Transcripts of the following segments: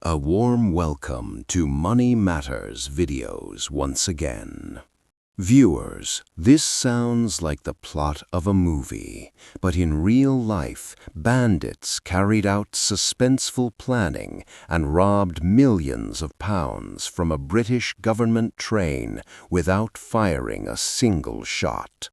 A warm welcome to Money Matters videos once again. Viewers, this sounds like the plot of a movie, but in real life, bandits carried out suspenseful planning and robbed millions of pounds from a British government train without firing a single shot.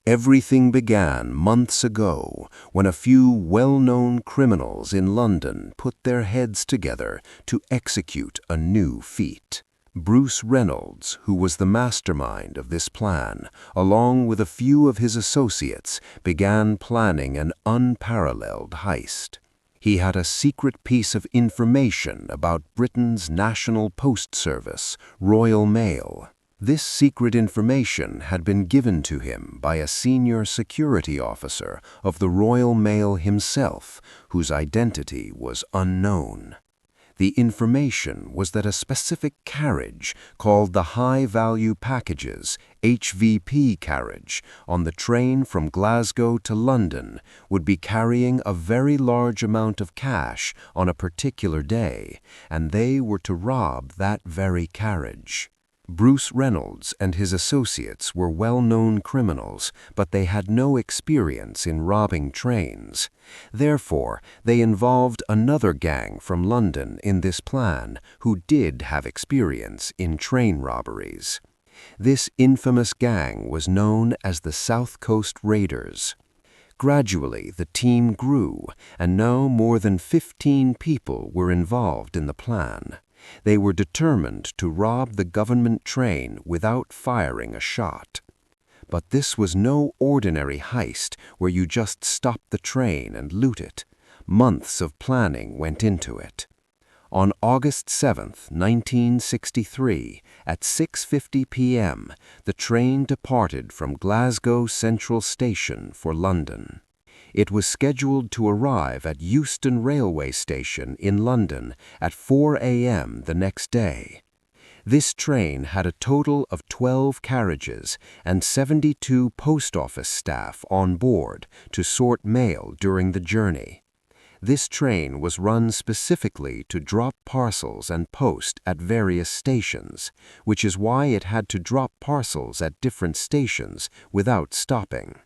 Everything began months ago when a few well-known criminals in London put their heads together to execute a new feat. Bruce Reynolds, who was the mastermind of this plan, along with a few of his associates, began planning an unparalleled heist. He had a secret piece of information about Britain's national post service, Royal Mail. This secret information had been given to him by a senior security officer of the Royal Mail himself, whose identity was unknown. The information was that a specific carriage called the High Value Packages (HVP) carriage on the train from Glasgow to London would be carrying a very large amount of cash on a particular day, and they were to rob that very carriage. Bruce Reynolds and his associates were well-known criminals, but they had no experience in robbing trains. Therefore, they involved another gang from London in this plan who did have experience in train robberies. This infamous gang was known as the South Coast Raiders. Gradually, the team grew, and now more than 15 people were involved in the plan. They were determined to rob the government train without firing a shot. But this was no ordinary heist where you just stop the train and loot it. Months of planning went into it. On August 7, 1963, at 6:50 p.m., the train departed from Glasgow Central Station for London. It was scheduled to arrive at Euston Railway Station in London at 4 a.m. the next day. This train had a total of 12 carriages and 72 post office staff on board to sort mail during the journey. This train was run specifically to drop parcels and post at various stations, which is why it had to drop parcels at different stations without stopping.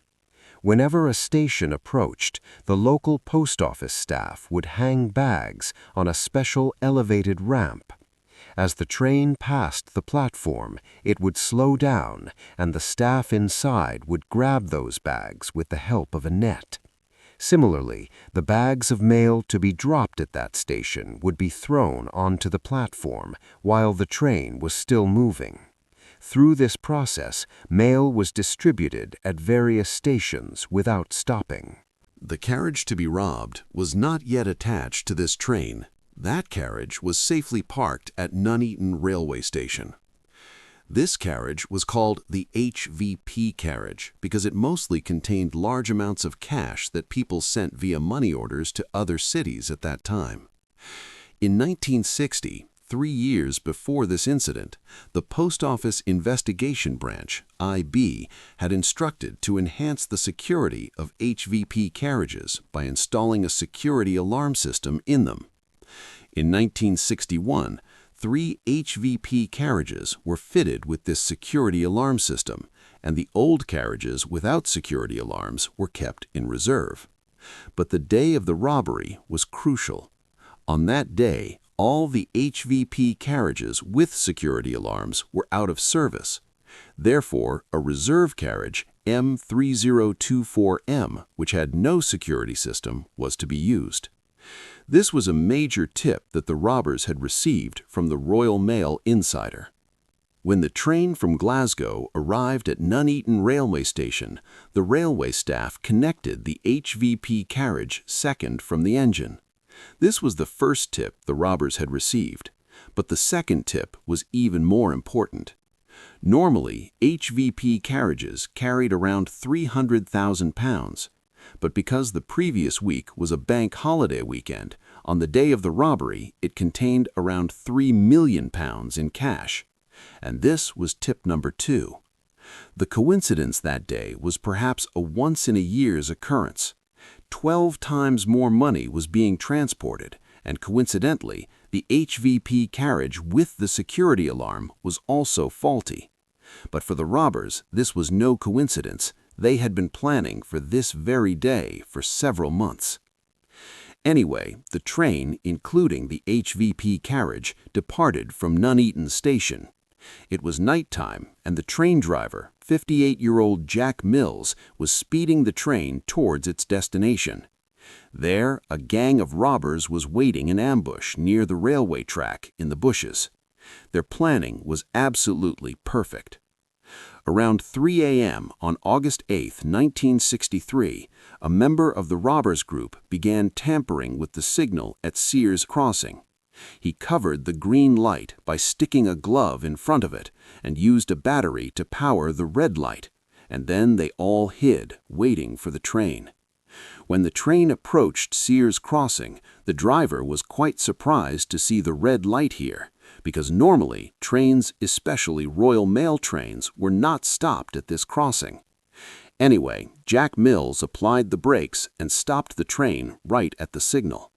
Whenever a station approached, the local post office staff would hang bags on a special elevated ramp. As the train passed the platform, it would slow down, and the staff inside would grab those bags with the help of a net. Similarly, the bags of mail to be dropped at that station would be thrown onto the platform while the train was still moving. Through this process, mail was distributed at various stations without stopping. The carriage to be robbed was not yet attached to this train. That carriage was safely parked at Nuneaton Railway Station. This carriage was called the HVP carriage because it mostly contained large amounts of cash that people sent via money orders to other cities at that time. In 1960, 3 years before this incident, the Post Office Investigation Branch, IB, had instructed to enhance the security of HVP carriages by installing a security alarm system in them. In 1961, 3 HVP carriages were fitted with this security alarm system, and the old carriages without security alarms were kept in reserve. But the day of the robbery was crucial. On that day, all the HVP carriages with security alarms were out of service. Therefore, a reserve carriage, M3024M, which had no security system, was to be used. This was a major tip that the robbers had received from the Royal Mail insider. When the train from Glasgow arrived at Nuneaton Railway Station, the railway staff connected the HVP carriage second from the engine. This was the first tip the robbers had received, but the second tip was even more important. Normally, HVP carriages carried around £300,000, but because the previous week was a bank holiday weekend, on the day of the robbery it contained around £3 million in cash. And this was tip number 2. The coincidence that day was perhaps a once-in-a-year's occurrence. 12 times more money was being transported, and coincidentally, The HVP carriage with the security alarm was also faulty. But for the robbers, this was no coincidence. They had been planning for this very day for several months. Anyway, the train, including the HVP carriage, departed from Nuneaton Station. It was nighttime, and the train driver, 58-year-old Jack Mills, was speeding the train towards its destination. There, a gang of robbers was waiting in ambush near the railway track in the bushes. Their planning was absolutely perfect. Around 3 a.m. on August 8, 1963, a member of the robbers group began tampering with the signal at Sears Crossing. He covered the green light by sticking a glove in front of it and used a battery to power the red light, and then they all hid, waiting for the train. When the train approached Sears Crossing, the driver was quite surprised to see the red light here, because normally trains, especially Royal Mail trains, were not stopped at this crossing. Anyway, Jack Mills applied the brakes and stopped the train right at the signal.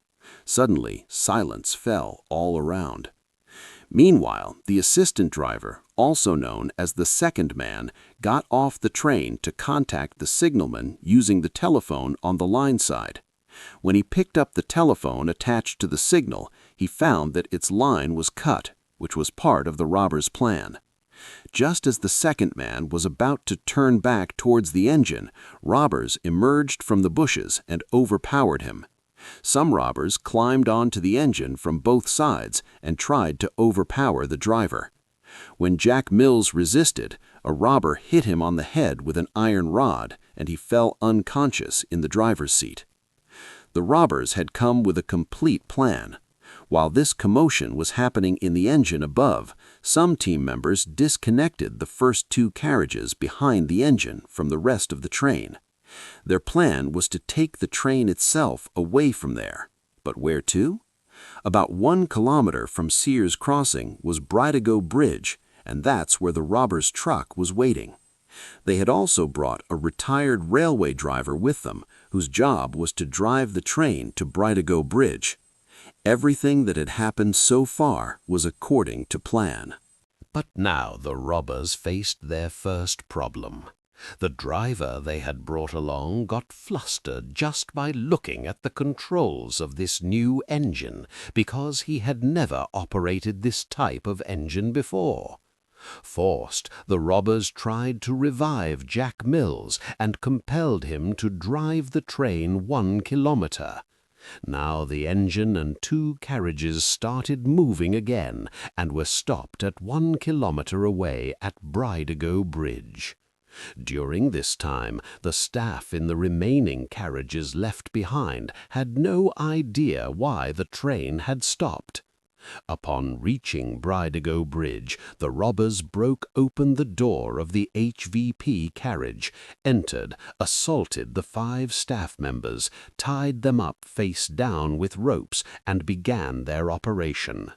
Suddenly, silence fell all around. Meanwhile, the assistant driver, also known as the second man, got off the train to contact the signalman using the telephone on the line side. When he picked up the telephone attached to the signal, he found that its line was cut, which was part of the robbers' plan. Just as the second man was about to turn back towards the engine, robbers emerged from the bushes and overpowered him. Some robbers climbed onto the engine from both sides and tried to overpower the driver. When Jack Mills resisted, a robber hit him on the head with an iron rod, and he fell unconscious in the driver's seat. The robbers had come with a complete plan. While this commotion was happening in the engine above, some team members disconnected the first two carriages behind the engine from the rest of the train. Their plan was to take the train itself away from there. But where to? About 1 kilometer from Sears Crossing was Bridego Bridge, and that's where the robbers' truck was waiting. They had also brought a retired railway driver with them, whose job was to drive the train to Bridego Bridge. Everything that had happened so far was according to plan. But now the robbers faced their first problem. The driver they had brought along got flustered just by looking at the controls of this new engine, because he had never operated this type of engine before. Forced, the robbers tried to revive Jack Mills and compelled him to drive the train 1 kilometer. Now the engine and two carriages started moving again and were stopped at 1 kilometer away at Bridego Bridge. During this time, the staff in the remaining carriages left behind had no idea why the train had stopped. Upon reaching Bridego Bridge, the robbers broke open the door of the HVP carriage, entered, assaulted the 5 staff members, tied them up face down with ropes, and began their operation.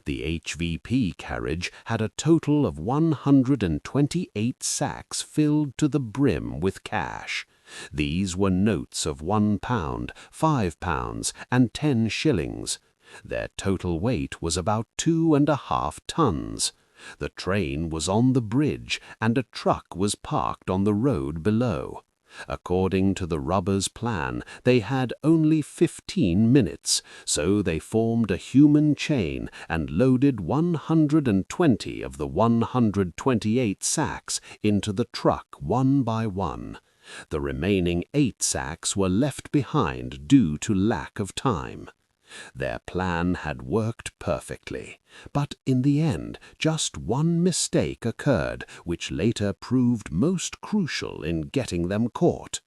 The HVP carriage had a total of 128 sacks filled to the brim with cash. These were notes of £1, £5, and 10 shillings. Their total weight was about 2.5 tons. The train was on the bridge, and a truck was parked on the road below. According to the robbers' plan, they had only 15 minutes, so they formed a human chain and loaded 120 of the 128 sacks into the truck one by one. The remaining 8 sacks were left behind due to lack of time. Their plan had worked perfectly, but in the end just one mistake occurred which later proved most crucial in getting them caught.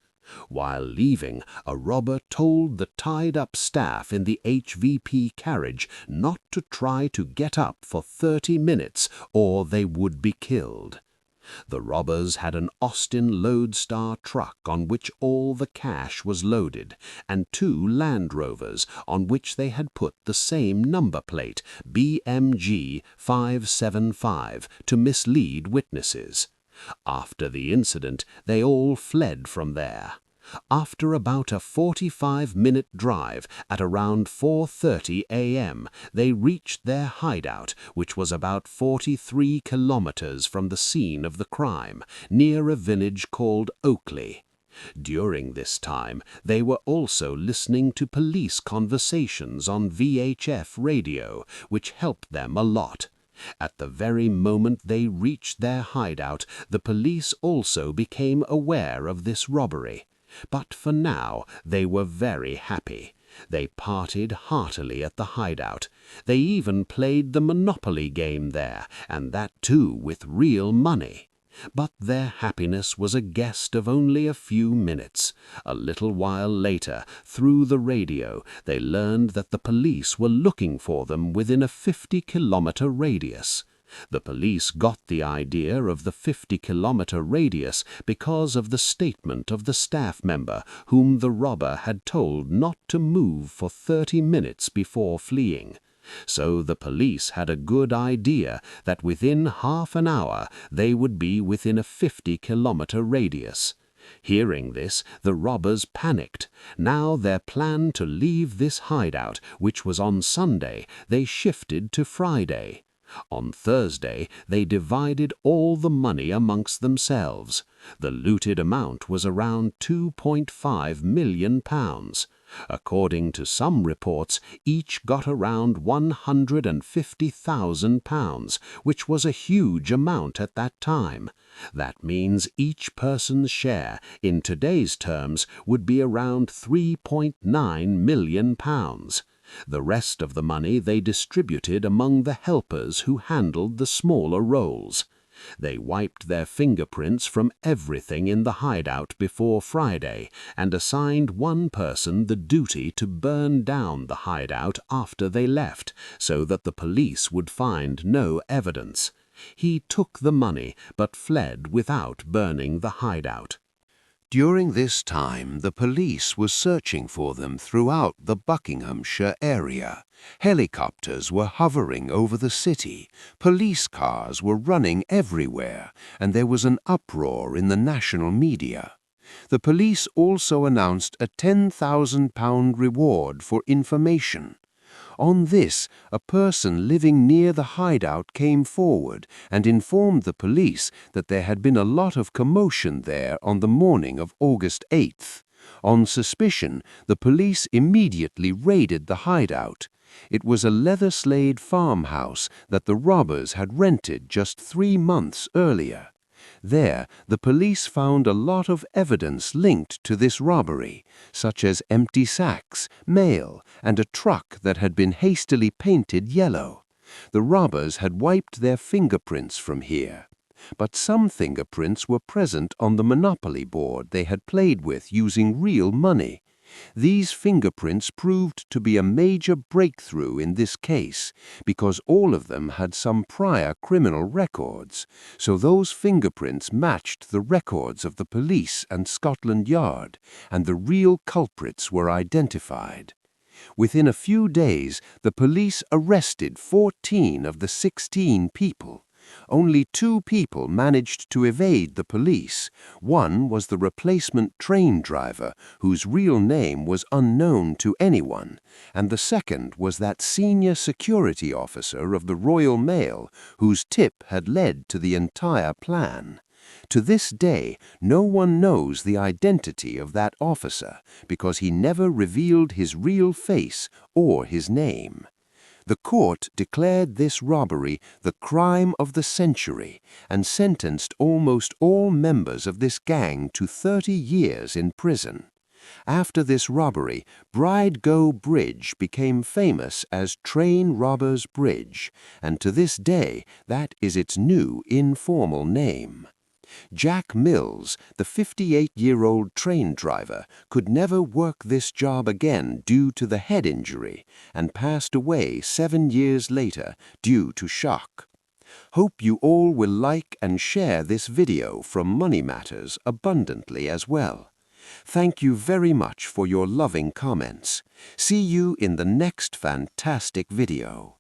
While leaving, a robber told the tied-up staff in the HVP carriage not to try to get up for 30 minutes or they would be killed. The robbers had an Austin Lodestar truck on which all the cash was loaded, and 2 Land Rovers on which they had put the same number plate, BMG 575, to mislead witnesses. After the incident, they all fled from there. After about a 45-minute drive at around 4:30 a.m., they reached their hideout, which was about 43 kilometers from the scene of the crime, near a village called Oakley. During this time, they were also listening to police conversations on VHF radio, which helped them a lot. At the very moment they reached their hideout, the police also became aware of this robbery. But for now, they were very happy. They parted heartily at the hideout. They even played the Monopoly game there, and that too with real money. But their happiness was a guest of only a few minutes. A little while later, through the radio, they learned that the police were looking for them within a 50-kilometer radius. The police got the idea of the 50-kilometer radius because of the statement of the staff member whom the robber had told not to move for 30 minutes before fleeing. So the police had a good idea that within half an hour they would be within a 50-kilometer radius. Hearing this, the robbers panicked. Now their plan to leave this hideout, which was on Sunday, they shifted to Friday. On Thursday, they divided all the money amongst themselves. The looted amount was around £2.5 million. According to some reports, each got around £150,000, which was a huge amount at that time. That means each person's share, in today's terms, would be around £3.9 million. The rest of the money they distributed among the helpers who handled the smaller rolls. They wiped their fingerprints from everything in the hideout before Friday and assigned one person the duty to burn down the hideout after they left, so that the police would find no evidence. He took the money but fled without burning the hideout. During this time, the police were searching for them throughout the Buckinghamshire area. Helicopters were hovering over the city, police cars were running everywhere, and there was an uproar in the national media. The police also announced a £10,000 reward for information. On this, a person living near the hideout came forward and informed the police that there had been a lot of commotion there on the morning of August 8th. On suspicion, the police immediately raided the hideout. It was a Leatherslade farmhouse that the robbers had rented just 3 months earlier. There, the police found a lot of evidence linked to this robbery, such as empty sacks, mail, and a truck that had been hastily painted yellow. The robbers had wiped their fingerprints from here, but some fingerprints were present on the Monopoly board they had played with using real money. These fingerprints proved to be a major breakthrough in this case because all of them had some prior criminal records, so those fingerprints matched the records of the police and Scotland Yard, and the real culprits were identified. Within a few days, the police arrested 14 of the 16 people. Only 2 people managed to evade the police. One was the replacement train driver, whose real name was unknown to anyone, and the second was that senior security officer of the Royal Mail, whose tip had led to the entire plan. To this day, no one knows the identity of that officer because he never revealed his real face or his name. The court declared this robbery the crime of the century and sentenced almost all members of this gang to 30 years in prison. After this robbery, Bridego Bridge became famous as Train Robbers Bridge, and to this day that is its new informal name. Jack Mills, the 58-year-old train driver, could never work this job again due to the head injury and passed away 7 years later due to shock. Hope you all will like and share this video from Money Matters abundantly as well. Thank you very much for your loving comments. See you in the next fantastic video.